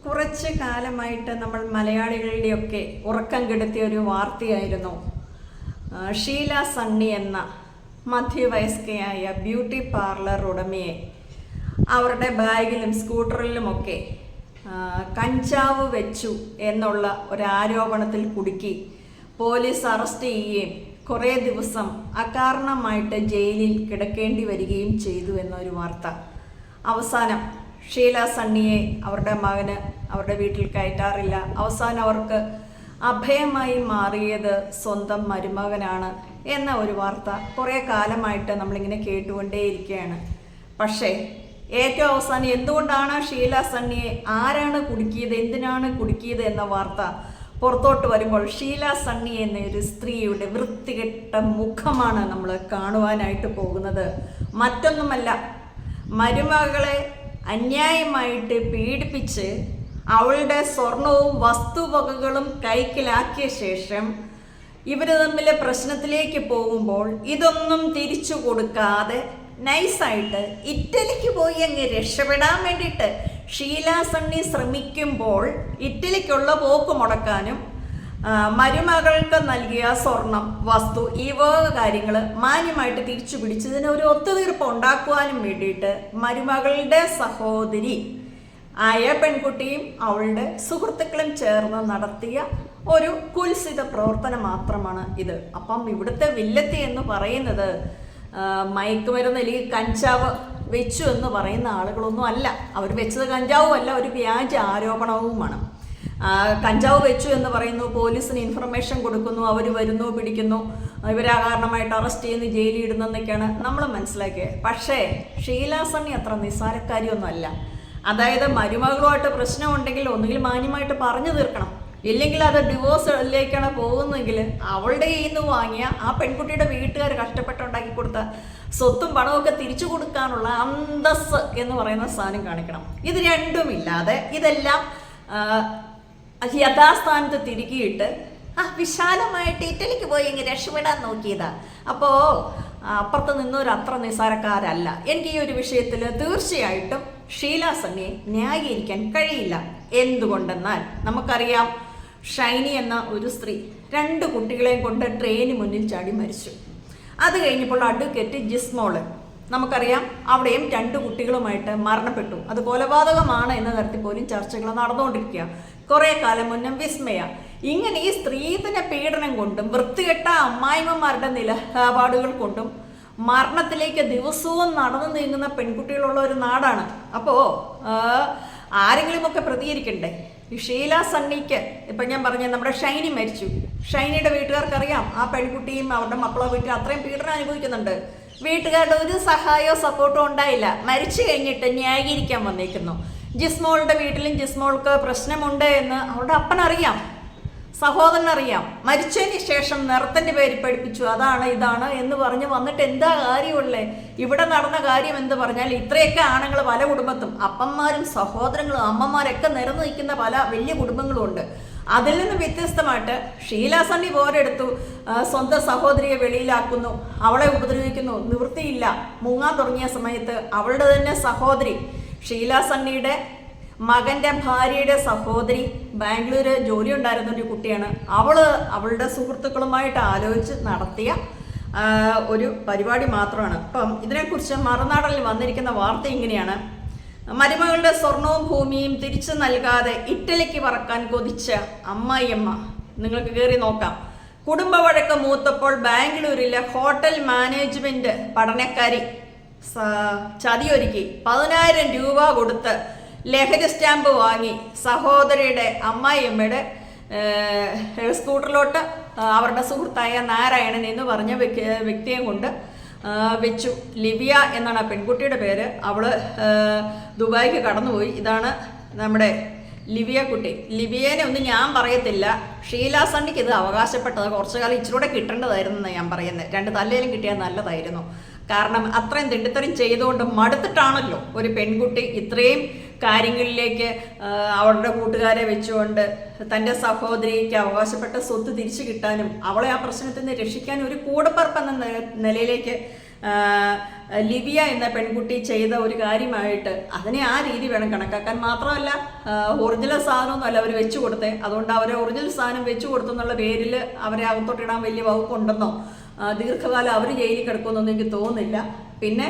കുറച്ച് കാലമായിട്ട് നമ്മൾ മലയാളികളുടെയൊക്കെ ഉറക്കം കെടുത്തിയ ഒരു വാർത്തയായിരുന്നു ഷീല സണ്ണി എന്ന മധ്യവയസ്കയായ ബ്യൂട്ടി പാർലർ ഉടമയെ അവരുടെ ബാഗിലും സ്കൂട്ടറിലുമൊക്കെ കഞ്ചാവ് വെച്ചു എന്നുള്ള ഒരു ആരോപണത്തിൽ കുടുക്കി പോലീസ് അറസ്റ്റ് ചെയ്യുകയും കുറേ ദിവസം അകാരണമായിട്ട് ജയിലിൽ കിടക്കേണ്ടി വരികയും ചെയ്തു എന്നൊരു വാർത്ത. അവസാനം ഷീല സണ്ണിയെ അവരുടെ മകന് അവരുടെ വീട്ടിൽ കയറ്റാറില്ല. അവസാനം അവർക്ക് അഭയമായി മാറിയത് സ്വന്തം മരുമകനാണ് എന്ന ഒരു വാർത്ത കുറേ കാലമായിട്ട് നമ്മളിങ്ങനെ കേട്ടുകൊണ്ടേയിരിക്കുകയാണ്. പക്ഷേ ഏറ്റവും അവസാനം എന്തുകൊണ്ടാണ് ഷീല സണ്ണിയെ ആരാണ് കുടുക്കിയത്, എന്തിനാണ് കുടുക്കിയത് എന്ന വാർത്ത പുറത്തോട്ട് വരുമ്പോൾ ഷീല സണ്ണി എന്ന ഒരു സ്ത്രീയുടെ വൃത്തികെട്ട മുഖമാണ് നമ്മൾ കാണുവാനായിട്ട് പോകുന്നത്. മറ്റൊന്നുമല്ല, മരുമകളെ അന്യായമായിട്ട് പീഡിപ്പിച്ച് അവളുടെ സ്വർണവും വസ്തുവകകളും കൈക്കലാക്കിയ ശേഷം ഇവർ തമ്മിൽ പ്രശ്നത്തിലേക്ക് പോകുമ്പോൾ ഇതൊന്നും തിരിച്ചു കൊടുക്കാതെ നൈസായിട്ട് ഇറ്റലിക്ക് പോയി അങ്ങ് രക്ഷപ്പെടാൻ വേണ്ടിയിട്ട് ഷീല സണ്ണി ശ്രമിക്കുമ്പോൾ ഇറ്റലിക്കുള്ള പോക്ക് മുടക്കാനും മരുമകൾക്ക് നൽകിയ സ്വർണം, വസ്തു, ഈ വക കാര്യങ്ങൾ മാന്യമായിട്ട് തിരിച്ചു പിടിച്ച് ഇതിന് ഒരു ഒത്തുതീർപ്പ് ഉണ്ടാക്കുവാനും വേണ്ടിയിട്ട് മരുമകളുടെ സഹോദരി ആയ പെൺകുട്ടിയും അവളുടെ സുഹൃത്തുക്കളും ചേർന്ന് നടത്തിയ ഒരു കുൽസിത പ്രവർത്തനം മാത്രമാണ് ഇത്. അപ്പം ഇവിടുത്തെ വില്ലത്തി എന്ന് പറയുന്നത് മയക്കുമരുന്ന് അല്ലെങ്കിൽ കഞ്ചാവ് വെച്ചു എന്ന് പറയുന്ന ആളുകളൊന്നും അല്ല. അവർ വെച്ചത് കഞ്ചാവും അല്ല, ഒരു വ്യാജ ആരോപണവുമാണ്. കഞ്ചാവ് വെച്ചു എന്ന് പറയുന്നു, പോലീസിന് ഇൻഫർമേഷൻ കൊടുക്കുന്നു, അവർ വരുന്നു, പിടിക്കുന്നു, ഇവരെ കാരണമായിട്ട് അറസ്റ്റ് ചെയ്യുന്നു, ജയിലിൽ ഇടുന്നതൊക്കെയാണ് നമ്മൾ മനസ്സിലാക്കിയത്. പക്ഷേ ഷീല സണ്ണി അത്ര നിസ്സാരക്കാരിയൊന്നും അല്ല. അതായത് മരുമകളുമായിട്ട് പ്രശ്നമുണ്ടെങ്കിൽ ഒന്നുകിൽ മാന്യമായിട്ട് പറഞ്ഞു തീർക്കണം, ഇല്ലെങ്കിൽ അത് ഡിവോഴ്സിലേക്കാണ് പോകുന്നതെങ്കിൽ അവളുടെ കയ്യിൽ നിന്ന് വാങ്ങിയ ആ പെൺകുട്ടിയുടെ വീട്ടുകാർ കഷ്ടപ്പെട്ടുണ്ടാക്കി കൊടുത്ത സ്വത്തും പണമൊക്കെ തിരിച്ചു കൊടുക്കാനുള്ള അന്തസ് എന്ന് പറയുന്ന സാധനം കാണിക്കണം. ഇത് രണ്ടുമില്ലാതെ ഇതെല്ലാം യഥാസ്ഥാനത്ത് തിരികിയിട്ട് വിശാലമായിട്ട് ഇറ്റലിക്ക് പോയി ഇങ്ങനെ രക്ഷപ്പെടാൻ നോക്കിയതാ. അപ്പോൾ അപ്പുറത്ത് നിന്നൊരു അത്ര നിസ്സാരക്കാരല്ല. എനിക്ക് ഈ ഒരു വിഷയത്തിൽ തീർച്ചയായിട്ടും ഷീല സണ്ണിയെ ന്യായീകരിക്കാൻ കഴിയില്ല. എന്തുകൊണ്ടെന്നാൽ നമുക്കറിയാം, ഷൈനി എന്ന ഒരു സ്ത്രീ 2 കുട്ടികളെയും കൊണ്ട് ട്രെയിന് മുന്നിൽ ചാടി മരിച്ചു. അത് കഴിഞ്ഞപ്പോൾ അഡ്വക്കേറ്റ് ജിസ്മോള് നമുക്കറിയാം അവിടെയും 2 കുട്ടികളുമായിട്ട് മരണപ്പെട്ടു. അത് കൊലപാതകമാണ് എന്ന തരത്തിൽ പോലും ചർച്ചകൾ നടന്നുകൊണ്ടിരിക്കുക. കുറേ കാലം മുന്നേ വിസ്മയ. ഇങ്ങനെ ഈ സ്ത്രീധന പീഡനം കൊണ്ടും വൃത്തികെട്ട അമ്മായിമ്മമാരുടെ നിലപാടുകൾ കൊണ്ടും മരണത്തിലേക്ക് ദിവസവും നടന്നു നീങ്ങുന്ന പെൺകുട്ടികളുള്ള ഒരു നാടാണ്. അപ്പോൾ ആരെങ്കിലുമൊക്കെ പ്രതികരിക്കണ്ടേ? ഈ ഷീല സണ്ണിക്ക് ഇപ്പം ഞാൻ പറഞ്ഞ നമ്മുടെ ഷൈനി മരിച്ചു. ഷൈനിയുടെ വീട്ടുകാർക്കറിയാം ആ പെൺകുട്ടിയും അവരുടെ മക്കളോ വീട്ടിൽ അത്രയും പീഡനം അനുഭവിക്കുന്നുണ്ട്. വീട്ടുകാരുടെ ഒരു സഹായമോ സപ്പോർട്ടോ ഉണ്ടായില്ല. മരിച്ചു കഴിഞ്ഞിട്ട് ന്യായീകരിക്കാൻ വന്നേക്കുന്നു. ജിസ്മോളുടെ വീട്ടിലും ജിസ്മോൾക്ക് പ്രശ്നമുണ്ട് എന്ന് അവരുടെ അപ്പനറിയാം, സഹോദരനറിയാം. മരിച്ചതിന് ശേഷം നിറത്തിൻ്റെ പേര് പഠിപ്പിച്ചു, അതാണ് ഇതാണ് എന്ന് പറഞ്ഞ് വന്നിട്ട് എന്താ കാര്യമുള്ളേ? ഇവിടെ നടന്ന കാര്യം എന്ന് പറഞ്ഞാൽ ഇത്രയൊക്കെ ആണുങ്ങൾ പല കുടുംബത്തും, അപ്പന്മാരും സഹോദരങ്ങളും അമ്മമാരൊക്കെ നിരന്നു നിൽക്കുന്ന പല വലിയ കുടുംബങ്ങളും ഉണ്ട്. അതിൽ നിന്ന് വ്യത്യസ്തമായിട്ട് ഷീല സണ്ണി പോരെടുത്തു, സ്വന്തം സഹോദരിയെ വെളിയിലാക്കുന്നു, അവളെ ഉപദ്രവിക്കുന്നു. നിവൃത്തിയില്ല. മുങ്ങാൻ തുടങ്ങിയ സമയത്ത് അവളുടെ തന്നെ സഹോദരി, ഷീല സണ്ണിയുടെ മകൻ്റെ ഭാര്യയുടെ സഹോദരി, ബാംഗ്ലൂർ ജോലി ഉണ്ടായിരുന്ന ഒരു കുട്ടിയാണ്. അവളുടെ സുഹൃത്തുക്കളുമായിട്ട് ആലോചിച്ച് നടത്തിയ ഒരു പരിപാടി മാത്രമാണ്. അപ്പം ഇതിനെക്കുറിച്ച് മറുനാടനിൽ വന്നിരിക്കുന്ന വാർത്ത ഇങ്ങനെയാണ്: മരുമകളുടെ സ്വർണവും ഭൂമിയും തിരിച്ചു നൽകാതെ ഇറ്റലിക്ക് പറക്കാൻ കൊതിച്ച അമ്മായിയമ്മ. നിങ്ങൾക്ക് കയറി നോക്കാം. കുടുംബ വഴക്ക് മൂത്തപ്പോൾ ബാംഗ്ലൂരിലെ ഹോട്ടൽ മാനേജ്മെന്റ് പഠനക്കാരി ചതിയൊരുക്കി 10,000 രൂപ കൊടുത്ത് ലഹരി സ്റ്റാമ്പ് വാങ്ങി സഹോദരിയുടെ അമ്മായിയമ്മയുടെ സ്കൂട്ടറിലോട്ട് അവരുടെ സുഹൃത്തായ നാരായണൻ എന്ന് പറഞ്ഞ വ്യക്തിയെ കൊണ്ട് വെച്ചു. ലിവിയ എന്നാണ് ആ പെൺകുട്ടിയുടെ പേര്. അവൾ ദുബായിക്ക് കടന്നുപോയി. ഇതാണ് നമ്മുടെ ലിവിയ കുട്ടി. ലിവിയനെ ഒന്നും ഞാൻ പറയത്തില്ല. ഷീല സണ്ണിക്ക് ഇത് അവകാശപ്പെട്ടത് കുറച്ചു കാലം ഇച്ചിരൂടെ കിട്ടേണ്ടതായിരുന്നു ഞാൻ പറയുന്നത്. 2 തല്ലേലും കിട്ടിയാൽ നല്ലതായിരുന്നു. കാരണം അത്രയും തിണ്ടിത്തരം ചെയ്തുകൊണ്ട് മടുത്തിട്ടാണല്ലോ ഒരു പെൺകുട്ടി ഇത്രയും കാര്യങ്ങളിലേക്ക് അവളുടെ കൂട്ടുകാരെ വെച്ചുകൊണ്ട് തൻ്റെ സഹോദരിക്ക് അവകാശപ്പെട്ട സ്വത്ത് തിരിച്ചു കിട്ടാനും അവളെ ആ പ്രശ്നത്തിൽ നിന്ന് രക്ഷിക്കാനും ഒരു കൂടപ്പറപ്പ് എന്ന നിലയിലേക്ക് ലിവിയ എന്ന പെൺകുട്ടി ചെയ്ത ഒരു കാര്യമായിട്ട് അതിനെ ആ രീതി വേണം കണക്കാക്കാൻ. മാത്രമല്ല ഒറിജിനൽ സാധനമൊന്നുമല്ല അവർ വെച്ചു കൊടുത്തേ, അതുകൊണ്ട് അവരെ ഒറിജിനൽ സാധനം വെച്ചു കൊടുത്തെന്നുള്ള പേരിൽ അവരെ അകത്തോട്ടിടാൻ വലിയ വകുപ്പുണ്ടെന്നോ ദീർഘകാലം അവർ ജയിലിൽ കിടക്കുമെന്നൊന്നും എനിക്ക് തോന്നുന്നില്ല. പിന്നെ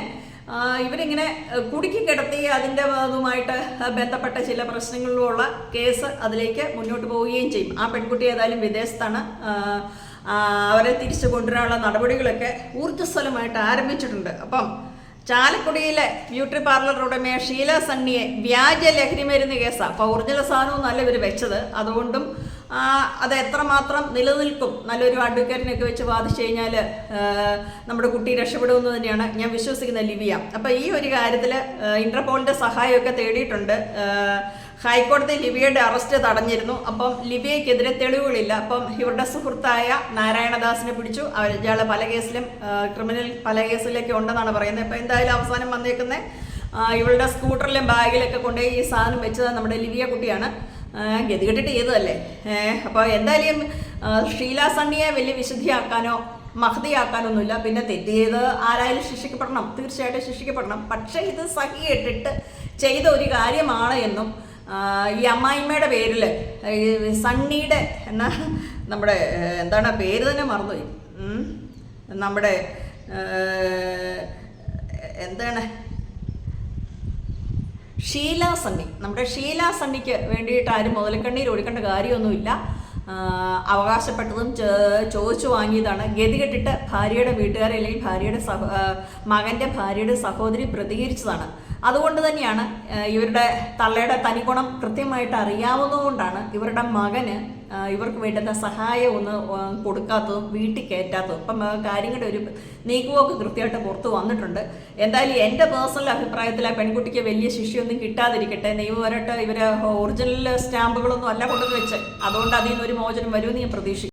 ഇവരിങ്ങനെ കുടുക്കി കിടത്തി അതിൻ്റെ അതുമായിട്ട് ബന്ധപ്പെട്ട ചില പ്രശ്നങ്ങളിലുള്ള കേസ് അതിലേക്ക് മുന്നോട്ട് പോവുകയും ചെയ്യും. ആ പെൺകുട്ടി ഏതായാലും വിദേശത്താണ്. അവരെ തിരിച്ചു കൊണ്ടുവരാനുള്ള നടപടികളൊക്കെ ഊർജ്ജസ്വലമായിട്ട് ആരംഭിച്ചിട്ടുണ്ട്. അപ്പം ചാലക്കുടിയിലെ ബ്യൂട്ടി പാർലർ ഉടമയെ ഷീല സണ്ണിയെ വ്യാജ ലഹരി മരുന്ന് കേസാണ്. അപ്പോൾ ഒറിജിനൽ സാധനവും നല്ല ഇവർ വെച്ചത്, അതുകൊണ്ടും അത് എത്രമാത്രം നിലനിൽക്കും, നല്ലൊരു അഡ്വക്കേറ്റിനൊക്കെ വെച്ച് വാദിച്ചു കഴിഞ്ഞാൽ നമ്മുടെ കുട്ടി രക്ഷപ്പെടുമെന്ന് തന്നെയാണ് ഞാൻ വിശ്വസിക്കുന്ന ലിവിയ. അപ്പോൾ ഈ ഒരു കാര്യത്തിൽ ഇന്റർപോളിൻ്റെ സഹായമൊക്കെ തേടിയിട്ടുണ്ട്. ഹൈക്കോടതി ലിവിയയുടെ അറസ്റ്റ് തടഞ്ഞിരുന്നു. അപ്പം ലിവിയയ്ക്കെതിരെ തെളിവുകളില്ല. അപ്പം ഇവരുടെ സുഹൃത്തായ നാരായണദാസിനെ പിടിച്ചു. ഇയാൾ പല കേസിലും ക്രിമിനൽ പല കേസിലൊക്കെ ഉണ്ടെന്നാണ് പറയുന്നത്. അപ്പം എന്തായാലും അവസാനം വന്നേക്കുന്നത് ഇവളുടെ സ്കൂട്ടറിലും ബാഗിലൊക്കെ കൊണ്ടുപോയി ഈ സാധനം വെച്ചത് നമ്മുടെ ലിവിയ കുട്ടിയാണ്. ഗതികെട്ടിട്ട് ചെയ്തതല്ലേ. അപ്പോൾ എന്തായാലും ഷീല സണ്ണിയെ വലിയ വിശുദ്ധിയാക്കാനോ മഹതിയാക്കാനൊന്നുമില്ല. പിന്നെ തെറ്റ് ചെയ്ത് ആരായാലും ശിക്ഷിക്കപ്പെടണം, തീർച്ചയായിട്ടും ശിക്ഷിക്കപ്പെടണം. പക്ഷേ ഇത് സഹിയിട്ടിട്ട് ചെയ്ത ഒരു കാര്യമാണ് എന്നും ഈ അമ്മായിമ്മയുടെ പേരിൽ സണ്ണിയുടെ എന്നാ നമ്മുടെ എന്താണ് പേര് തന്നെ മറന്നുപോയി, നമ്മുടെ എന്താണ് ഷീല സണ്ണി, നമ്മുടെ ഷീല സണ്ണിക്ക് വേണ്ടിയിട്ട് ആരും മുതലക്കണ്ണീർ ഒഴുക്കേണ്ട കാര്യമൊന്നുമില്ല. അവകാശപ്പെട്ടതും ചോദിച്ചു വാങ്ങിയതാണ്. ഗതികെട്ടിട്ട് ഭാര്യയുടെ വീട്ടുകാരെ അല്ലെങ്കിൽ മകൻ്റെ ഭാര്യയുടെ സഹോദരി പ്രതികരിച്ചതാണ്. അതുകൊണ്ട് തന്നെയാണ് ഇവരുടെ തള്ളയുടെ തനിഗുണം കൃത്യമായിട്ട് അറിയാവുന്നതുകൊണ്ടാണ് ഇവരുടെ മകന് ഇവർക്ക് വേണ്ടുന്ന സഹായം ഒന്ന് കൊടുക്കാത്തതും വീട്ടിൽ കയറ്റാത്തതും. ഇപ്പം കാര്യങ്ങളുടെ ഒരു നീക്കുപോക്ക് കൃത്യമായിട്ട് പുറത്ത് വന്നിട്ടുണ്ട്. എന്തായാലും എൻ്റെ പേഴ്സണൽ അഭിപ്രായത്തിൽ ആ പെൺകുട്ടിക്ക് വലിയ ശിക്ഷയൊന്നും കിട്ടാതിരിക്കട്ടെ. നിയമപരമായിട്ട് ഇവർ ഒറിജിനൽ സ്റ്റാമ്പുകളൊന്നും അല്ല കൊണ്ടുവന്ന് വെച്ച്, അതുകൊണ്ട് അതിൽ നിന്നൊരു മോചനം വരുമെന്ന് ഞാൻ പ്രതീക്ഷിക്കുന്നു.